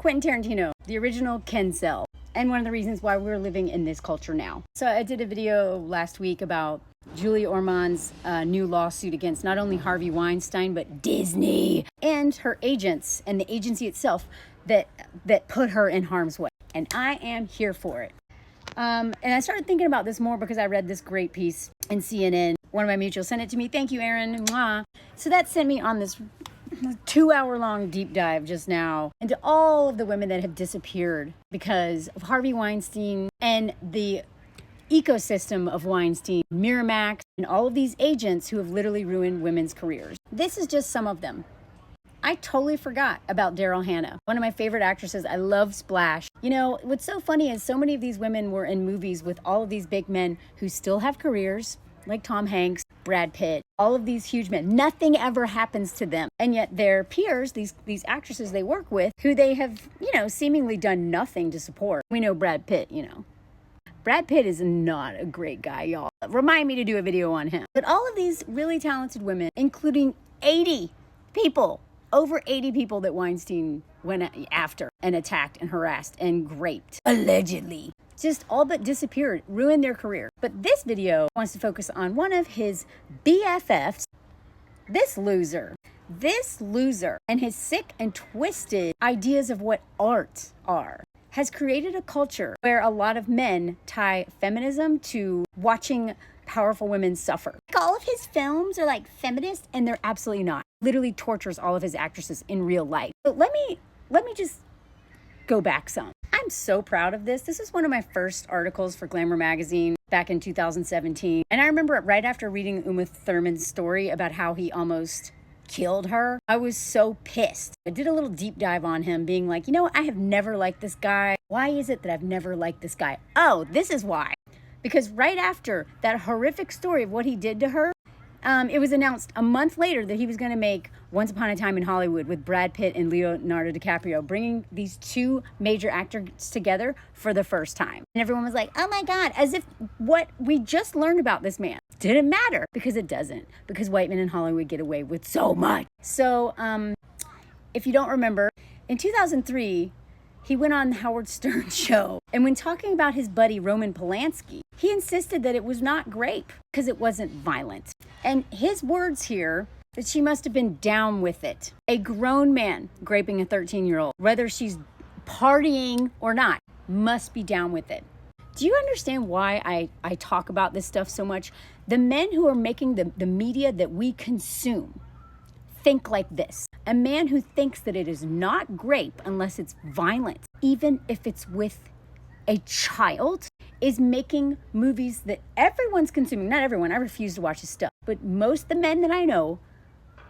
Quentin Tarantino, the original Ken Cell, and one of the reasons why we're living in this culture now. So I did a video last week about Julie Ormond's new lawsuit against not only Harvey Weinstein, but Disney and her agents and the agency itself that put her in harm's way. And I am here for it. And I started thinking about this more because I read this great piece in CNN. One of my mutuals sent it to me. Thank you, Aaron. Mwah. So that sent me on this 2-hour-long deep dive just now into all of the women that have disappeared because of Harvey Weinstein and the ecosystem of Weinstein, Miramax, and all of these agents who have literally ruined women's careers. This is just some of them. I totally forgot about Daryl Hannah, one of my favorite actresses. I love Splash. You know, what's so funny is so many of these women were in movies with all of these big men who still have careers, like Tom Hanks, Brad Pitt, all of these huge men. Nothing ever happens to them. And yet their peers, these actresses they work with, who they have, seemingly done nothing to support. We know Brad Pitt, Brad Pitt is not a great guy, y'all. Remind me to do a video on him. But all of these really talented women, including 80 people, over 80 people that Weinstein went after and attacked and harassed and raped, allegedly, just all but disappeared, ruined their career. But this video wants to focus on one of his BFFs, this loser, and his sick and twisted ideas of what art are, has created a culture where a lot of men tie feminism to watching powerful women suffer. All of his films are like feminist, and they're absolutely not. Literally tortures all of his actresses in real life. But let me just go back some. I'm so proud of this. This is one of my first articles for Glamour magazine back in 2017. And I remember right after reading Uma Thurman's story about how he almost killed her, I was so pissed. I did a little deep dive on him, being like, I have never liked this guy. Why is it that I've never liked this guy? Oh, this is why. Because right after that horrific story of what he did to her, it was announced a month later that he was going to make Once Upon a Time in Hollywood with Brad Pitt and Leonardo DiCaprio, bringing these two major actors together for the first time. And everyone was like, oh my God, as if what we just learned about this man didn't matter, because it doesn't, because white men in Hollywood get away with so much. So if you don't remember, in 2003, he went on the Howard Stern show, and when talking about his buddy Roman Polanski, he insisted that it was not grape because it wasn't violent. And his words here, that she must have been down with it. A grown man graping a 13-year-old, whether she's partying or not, must be down with it. Do you understand why I talk about this stuff so much? The men who are making the media that we consume think like this. A man who thinks that it is not grape unless it's violent, even if it's with a child, is making movies that everyone's consuming. Not everyone, I refuse to watch his stuff, but most of the men that I know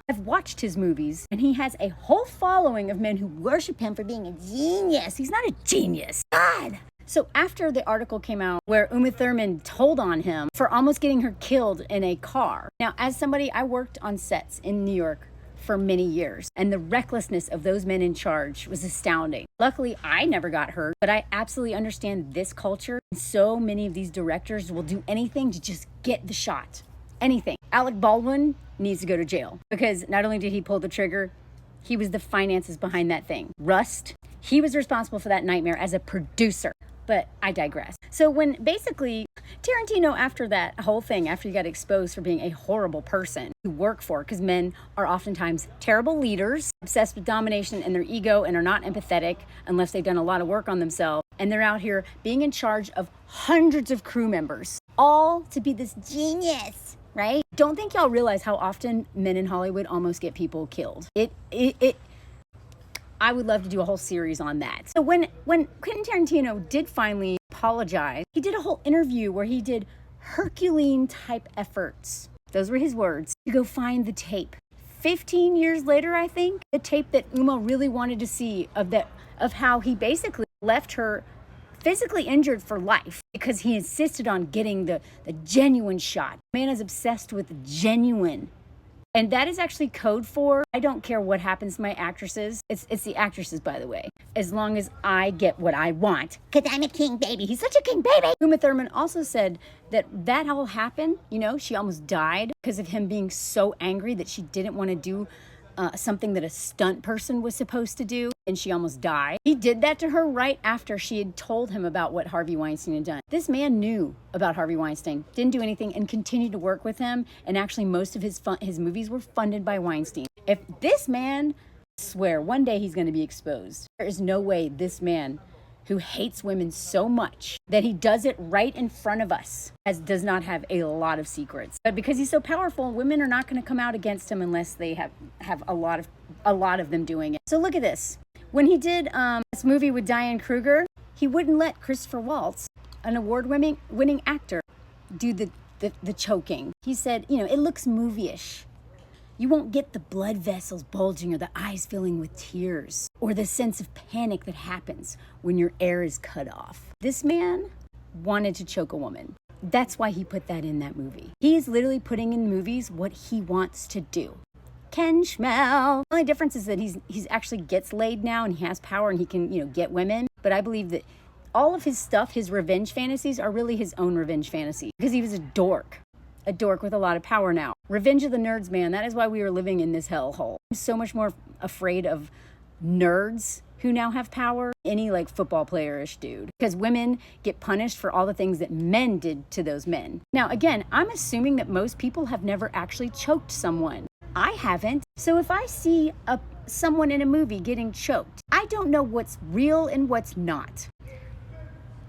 have watched his movies, and he has a whole following of men who worship him for being a genius. He's not a genius. God! So after the article came out where Uma Thurman told on him for almost getting her killed in a car. Now, as somebody, I worked on sets in New York for many years, and the recklessness of those men in charge was astounding. Luckily, I never got hurt, but I absolutely understand this culture. So many of these directors will do anything to just get the shot. Anything. Alec Baldwin needs to go to jail because not only did he pull the trigger, he was the finances behind that thing. Rust, he was responsible for that nightmare as a producer. But I digress. So when basically Tarantino, after that whole thing, after he got exposed for being a horrible person to work for, because men are oftentimes terrible leaders, obsessed with domination and their ego, and are not empathetic unless they've done a lot of work on themselves. And they're out here being in charge of hundreds of crew members, all to be this genius, right? Don't think y'all realize how often men in Hollywood almost get people killed. I would love to do a whole series on that. So when Quentin Tarantino did finally apologize, he did a whole interview where he did Herculean type efforts. Those were his words. To go find the tape. 15 years later, I think, the tape that Uma really wanted to see of how he basically left her physically injured for life because he insisted on getting the genuine shot. Man is obsessed with genuine. And that is actually code for, I don't care what happens to my actresses. It's the actresses, by the way. As long as I get what I want. Because I'm a king baby. He's such a king baby. Uma Thurman also said that all happened. She almost died because of him being so angry that she didn't want to do something that a stunt person was supposed to do, and she almost died. He did that to her right after she had told him about what Harvey Weinstein had done. This man knew about Harvey Weinstein, didn't do anything, and continued to work with him, and actually most of his movies were funded by Weinstein. If this man, I swear, one day he's going to be exposed. There is no way this man who hates women so much that he does it right in front of us does not have a lot of secrets. But because he's so powerful, women are not going to come out against him unless they have a lot of them doing it. So look at this. When he did this movie with Diane Kruger, he wouldn't let Christopher Waltz, an award-winning actor, do the choking. He said, it looks movie-ish. You won't get the blood vessels bulging or the eyes filling with tears or the sense of panic that happens when your air is cut off. This man wanted to choke a woman. That's why he put that in that movie. He's literally putting in movies what he wants to do. Ken Schmel. The only difference is that he's actually gets laid now and he has power and he can, get women. But I believe that all of his stuff, his revenge fantasies, are really his own revenge fantasies because he was a dork with a lot of power now. Revenge of the nerds, man. That is why we are living in this hellhole. I'm so much more afraid of nerds who now have power, any football player-ish dude. Because women get punished for all the things that men did to those men. Now, again, I'm assuming that most people have never actually choked someone. I haven't. So if I see someone in a movie getting choked, I don't know what's real and what's not.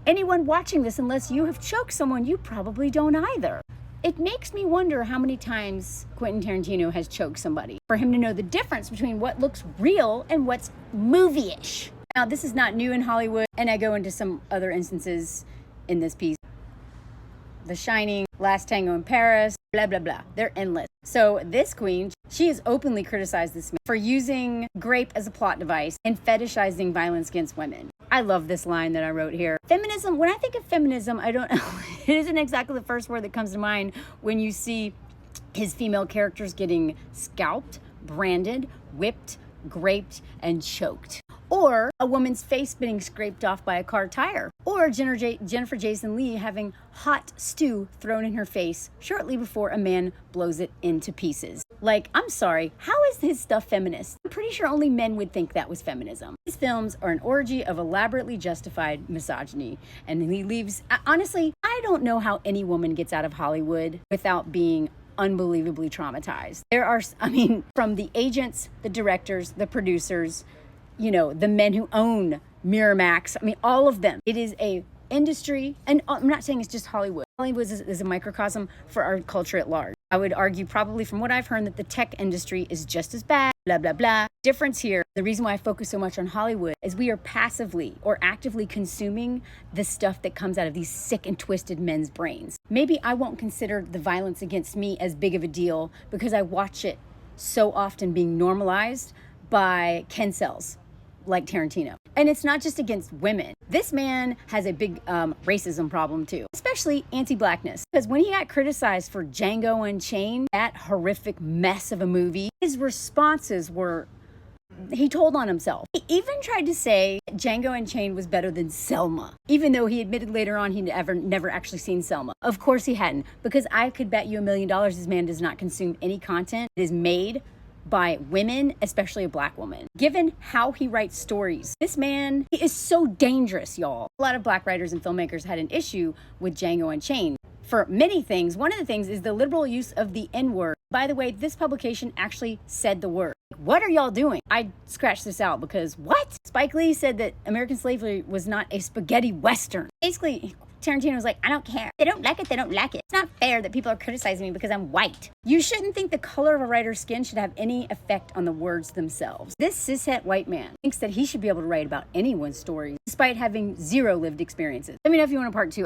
Anyone watching this, unless you have choked someone, you probably don't either. It makes me wonder how many times Quentin Tarantino has choked somebody for him to know the difference between what looks real and what's movie-ish. Now, this is not new in Hollywood, and I go into some other instances in this piece. The Shining, Last Tango in Paris, blah, blah, blah. They're endless. So this queen, she has openly criticized this man for using grape as a plot device and fetishizing violence against women. I love this line that I wrote here. Feminism, when I think of feminism, it isn't exactly the first word that comes to mind when you see his female characters getting scalped, branded, whipped, graped, and choked. Or a woman's face being scraped off by a car tire. Or Jennifer Jason Leigh having hot stew thrown in her face shortly before a man blows it into pieces. I'm sorry, how is his stuff feminist? I'm pretty sure only men would think that was feminism. His films are an orgy of elaborately justified misogyny. And he leaves, honestly, I don't know how any woman gets out of Hollywood without being unbelievably traumatized. There are, from the agents, the directors, the producers, the men who own Miramax, all of them. It is a industry, and I'm not saying it's just Hollywood. Hollywood is a microcosm for our culture at large. I would argue probably from what I've heard that the tech industry is just as bad, blah, blah, blah. Difference here, the reason why I focus so much on Hollywood is we are passively or actively consuming the stuff that comes out of these sick and twisted men's brains. Maybe I won't consider the violence against me as big of a deal because I watch it so often being normalized by cancels like Tarantino. And it's not just against women. This man has a big racism problem too, especially anti-blackness. Because when he got criticized for Django Unchained, that horrific mess of a movie, his responses were, he told on himself. He even tried to say Django Unchained was better than Selma, even though he admitted later on he'd never actually seen Selma. Of course he hadn't, because I could bet you $1 million this man does not consume any content that is made by women, especially a black woman. Given how he writes stories, this man, he is so dangerous, y'all. A lot of black writers and filmmakers had an issue with Django Unchained. For many things, one of the things is the liberal use of the N-word. By the way, this publication actually said the word. What are y'all doing? I scratched this out because what? Spike Lee said that American slavery was not a spaghetti western. Basically, Tarantino was like, I don't care. They don't like it, they don't like it. It's not fair that people are criticizing me because I'm white. You shouldn't think the color of a writer's skin should have any effect on the words themselves. This cishet white man thinks that he should be able to write about anyone's story despite having zero lived experiences. Let me know if you want a part 2.